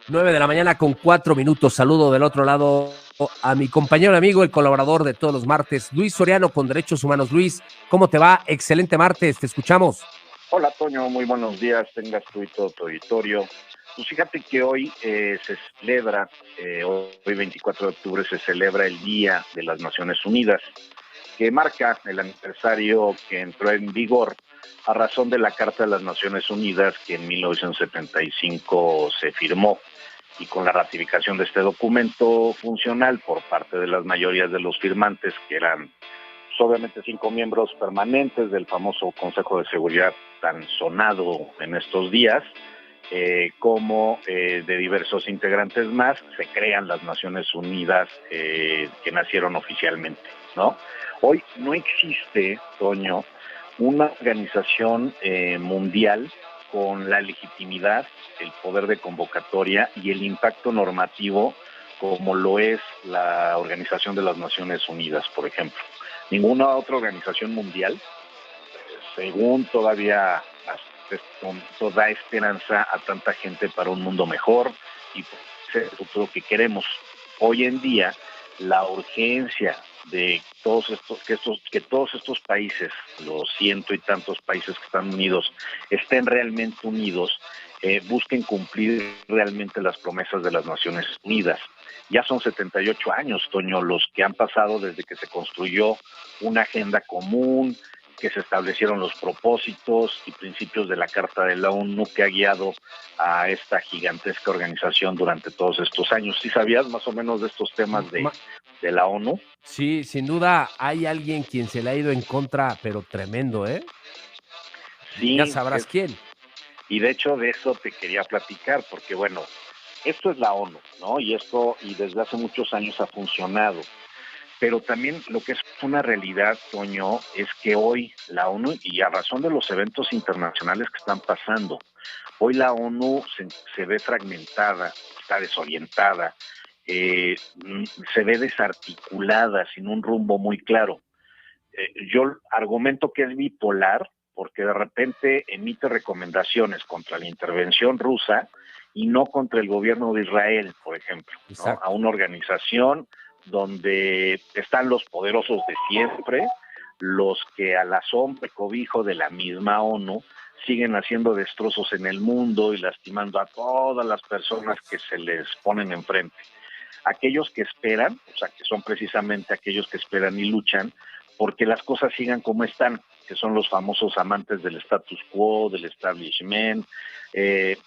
9 de la mañana con 4 minutos. Saludo del otro lado a mi compañero amigo, el colaborador de todos los martes, Luis Soriano con Derechos Humanos. Luis, ¿cómo te va? Excelente martes, te escuchamos. Hola Toño, muy buenos días, tengas tú y todo tu auditorio. Pues fíjate que hoy se celebra, hoy 24 de octubre se celebra el Día de las Naciones Unidas, que marca el aniversario que entró en vigor a razón de la Carta de las Naciones Unidas que en 1975 se firmó, y con la ratificación de este documento funcional por parte de las mayorías de los firmantes, que eran pues, obviamente 5 miembros permanentes del famoso Consejo de Seguridad tan sonado en estos días, como de diversos integrantes más, se crean las Naciones Unidas que nacieron oficialmente, ¿no? Hoy no existe, Toño, una organización mundial con la legitimidad, el poder de convocatoria y el impacto normativo como lo es la Organización de las Naciones Unidas, por ejemplo. Ninguna otra organización mundial, según todavía da esperanza a tanta gente para un mundo mejor y el futuro que queremos. Hoy en día, la urgencia de que todos estos países, los ciento y tantos países que están unidos, estén realmente unidos, busquen cumplir realmente las promesas de las Naciones Unidas. Ya son 78 años, Toño, los que han pasado desde que se construyó una agenda común, que se establecieron los propósitos y principios de la Carta de la ONU, que ha guiado a esta gigantesca organización durante todos estos años. ¿Sí sabías más o menos de estos temas de la ONU? Sí, sin duda hay alguien quien se le ha ido en contra, pero tremendo, ¿eh? Ya Sí, sabrás quién. y de hecho de eso te quería platicar, porque bueno, esto es la ONU, ¿no? Y desde hace muchos años ha funcionado. Pero también lo que es una realidad, Toño, es que hoy la ONU, y a razón de los eventos internacionales que están pasando, hoy la ONU se ve fragmentada, está desorientada, eh, se ve desarticulada, sin un rumbo muy claro. Yo argumento que es bipolar, porque de repente emite recomendaciones contra la intervención rusa y no contra el gobierno de Israel, por ejemplo, ¿no? A Exacto. una organización donde están los poderosos de siempre, los que a la sombra y cobijo de la misma ONU siguen haciendo destrozos en el mundo y lastimando a todas las personas que se les ponen enfrente. Aquellos que esperan, o sea, que son precisamente aquellos que esperan y luchan porque las cosas sigan como están, que son los famosos amantes del status quo, del establishment,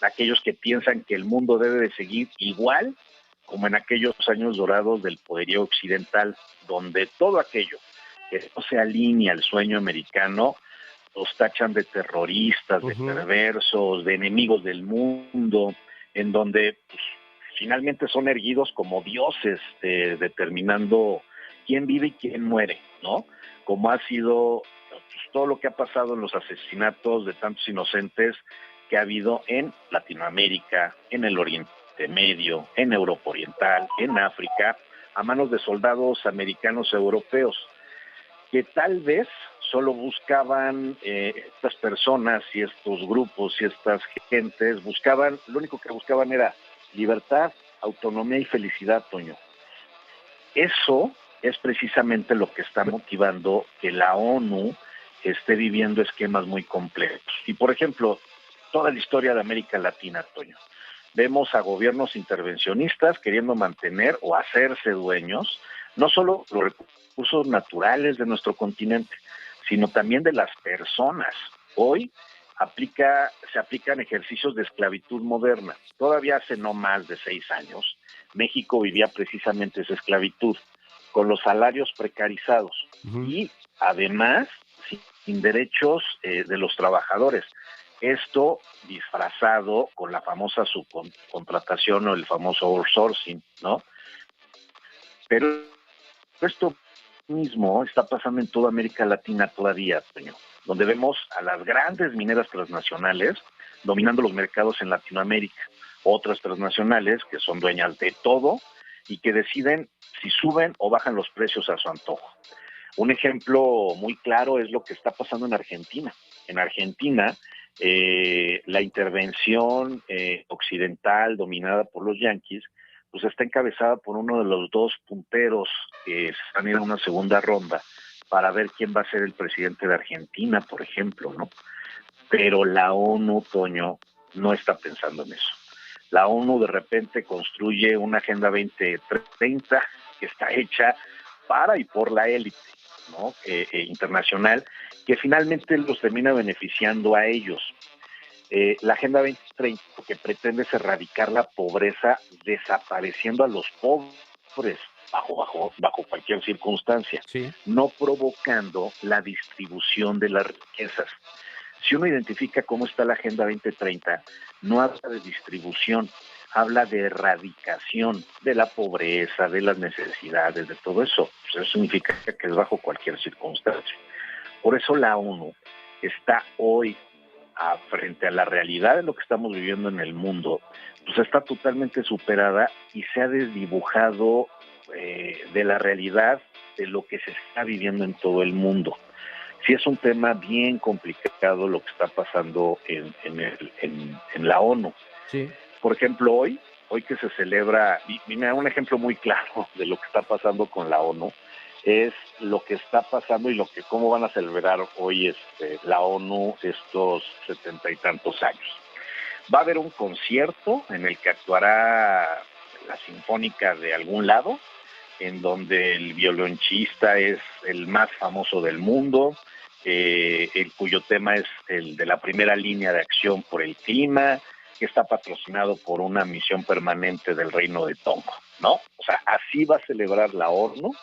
aquellos que piensan que el mundo debe de seguir igual como en aquellos años dorados del poderío occidental, donde todo aquello que no se alinea al sueño americano los tachan de terroristas, de Ujú. perversos, de enemigos del mundo, en donde pues, finalmente son erguidos como dioses, determinando quién vive y quién muere, ¿no? Como ha sido pues, todo lo que ha pasado en los asesinatos de tantos inocentes que ha habido en Latinoamérica, en el Oriente Medio, en Europa Oriental, en África, a manos de soldados americanos europeos, que tal vez solo buscaban estas personas y estos grupos y estas gentes, lo único que buscaban era libertad, autonomía y felicidad, Toño. Eso es precisamente lo que está motivando que la ONU esté viviendo esquemas muy complejos. Y por ejemplo, toda la historia de América Latina, Toño, vemos a gobiernos intervencionistas queriendo mantener o hacerse dueños no solo los recursos naturales de nuestro continente, sino también de las personas. Hoy se aplican ejercicios de esclavitud moderna. Todavía hace no más de 6 años, México vivía precisamente esa esclavitud, con los salarios precarizados Ujú. y además sin derechos de los trabajadores. Esto disfrazado con la famosa subcontratación o el famoso outsourcing, ¿no? Pero esto mismo está pasando en toda América Latina todavía, señor, donde vemos a las grandes mineras transnacionales dominando los mercados en Latinoamérica, otras transnacionales que son dueñas de todo y que deciden si suben o bajan los precios a su antojo. Un ejemplo muy claro es lo que está pasando en Argentina. En Argentina, La intervención occidental dominada por los yanquis, pues está encabezada por uno de los dos punteros que están en una segunda ronda para ver quién va a ser el presidente de Argentina, por ejemplo, ¿no? Pero la ONU, Toño, no está pensando en eso. La ONU de repente construye una Agenda 2030 que está hecha para y por la élite, ¿no? Internacional, que finalmente los termina beneficiando a ellos. La Agenda 2030 lo que pretende es erradicar la pobreza desapareciendo a los pobres bajo cualquier circunstancia, Sí. no provocando la distribución de las riquezas. Si uno identifica cómo está la Agenda 2030, no habla de distribución, habla de erradicación de la pobreza, de las necesidades, de todo eso. Pues eso significa que es bajo cualquier circunstancia. Por eso la ONU está hoy frente a la realidad de lo que estamos viviendo en el mundo, pues está totalmente superada y se ha desdibujado de la realidad de lo que se está viviendo en todo el mundo. Sí es un tema bien complicado lo que está pasando en la ONU. Sí. Por ejemplo, hoy que se celebra, y mira, un ejemplo muy claro de lo que está pasando con la ONU, es lo que está pasando y cómo van a celebrar hoy la ONU estos 70 y tantos años. Va a haber un concierto en el que actuará la Sinfónica de algún lado, en donde el violonchista es el más famoso del mundo, cuyo tema es el de la primera línea de acción por el clima, que está patrocinado por una misión permanente del Reino de Tonga, ¿no? O sea, así va a celebrar la ONU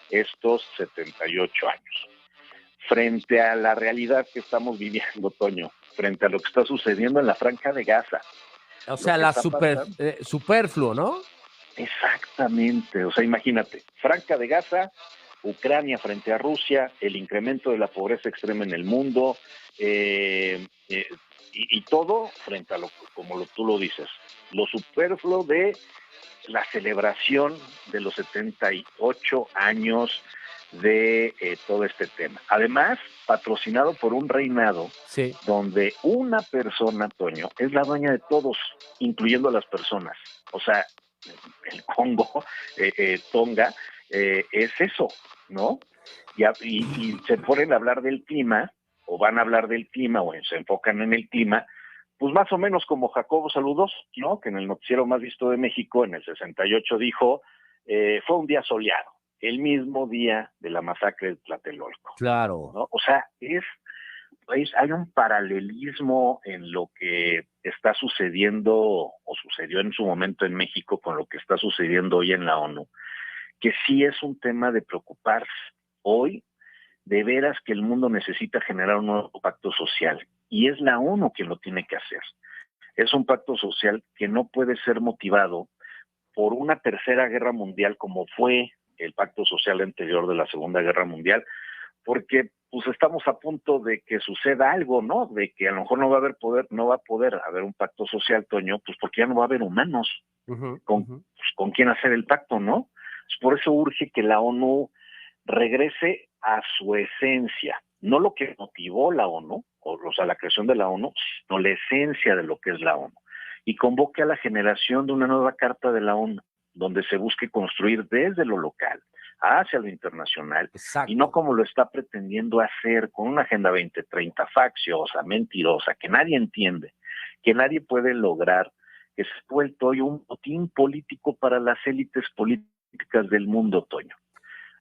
estos 78 años. Frente a la realidad que estamos viviendo, Toño, frente a lo que está sucediendo en la Franja de Gaza. O sea, superfluo, ¿no? Exactamente, o sea, imagínate, Franja de Gaza, Ucrania frente a Rusia, el incremento de la pobreza extrema en el mundo, y todo frente a tú lo dices, lo superfluo de la celebración de los 78 años de todo este tema. Además, patrocinado por un reinado, sí, donde una persona, Toño, es la dueña de todos, incluyendo a las personas. O sea, el Congo, Tonga, es eso, ¿no? Y se ponen a hablar del clima, o van a hablar del clima, o se enfocan en el clima, pues más o menos como Jacobo Saludos, ¿no? Que en el noticiero más visto de México, en el 68, dijo, fue un día soleado, el mismo día de la masacre de Tlatelolco. Claro. ¿No? O sea, hay un paralelismo en lo que está sucediendo o sucedió en su momento en México con lo que está sucediendo hoy en la ONU, que sí es un tema de preocuparse. Hoy, de veras que el mundo necesita generar un nuevo pacto social y es la ONU quien lo tiene que hacer. Es un pacto social que no puede ser motivado por una tercera guerra mundial como fue el pacto social anterior de la Segunda Guerra Mundial, porque pues estamos a punto de que suceda algo, ¿no? De que a lo mejor no va a poder haber un pacto social, Toño, pues porque ya no va a haber humanos con quién hacer el pacto, ¿no? Pues por eso urge que la ONU regrese a su esencia, no lo que motivó la ONU, o sea, la creación de la ONU, sino la esencia de lo que es la ONU, y convoque a la generación de una nueva carta de la ONU, donde se busque construir desde lo local hacia lo internacional, Exacto. y no como lo está pretendiendo hacer con una Agenda 2030 facciosa, mentirosa, que nadie entiende, que nadie puede lograr, que se ha vuelto hoy un botín político para las élites políticas del mundo, Toño.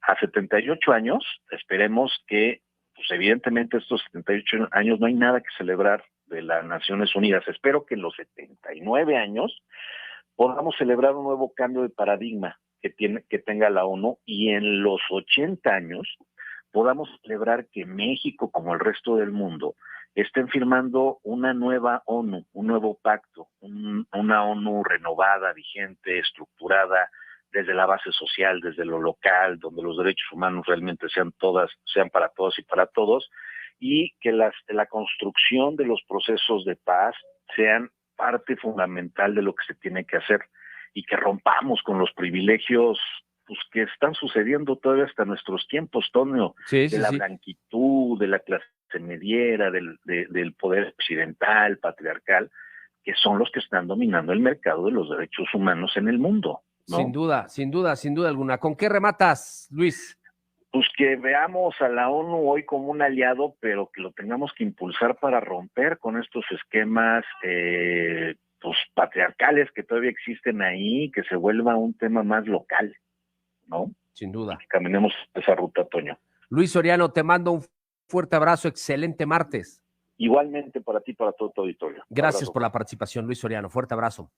A 78 años, esperemos que, pues evidentemente estos 78 años no hay nada que celebrar de las Naciones Unidas. Espero que en los 79 años podamos celebrar un nuevo cambio de paradigma que tenga la ONU, y en los 80 años podamos celebrar que México, como el resto del mundo, estén firmando una nueva ONU, un nuevo pacto, una ONU renovada, vigente, estructurada desde la base social, desde lo local, donde los derechos humanos realmente sean para todos y para todos, y que la construcción de los procesos de paz sean parte fundamental de lo que se tiene que hacer, y que rompamos con los privilegios pues, que están sucediendo todavía hasta nuestros tiempos, Tonio, Sí, de la blanquitud, de la clase se mediera del poder occidental, patriarcal, que son los que están dominando el mercado de los derechos humanos en el mundo, ¿no? Sin duda, sin duda, sin duda alguna. ¿Con qué rematas, Luis? Pues que veamos a la ONU hoy como un aliado, pero que lo tengamos que impulsar para romper con estos esquemas pues patriarcales que todavía existen ahí, que se vuelva un tema más local, ¿no? Sin duda. Que caminemos esa ruta, Toño. Luis Soriano, te mando un fuerte abrazo, excelente martes. Igualmente para ti, para todo tu auditorio. Gracias por la participación, Luis Soriano. Fuerte abrazo.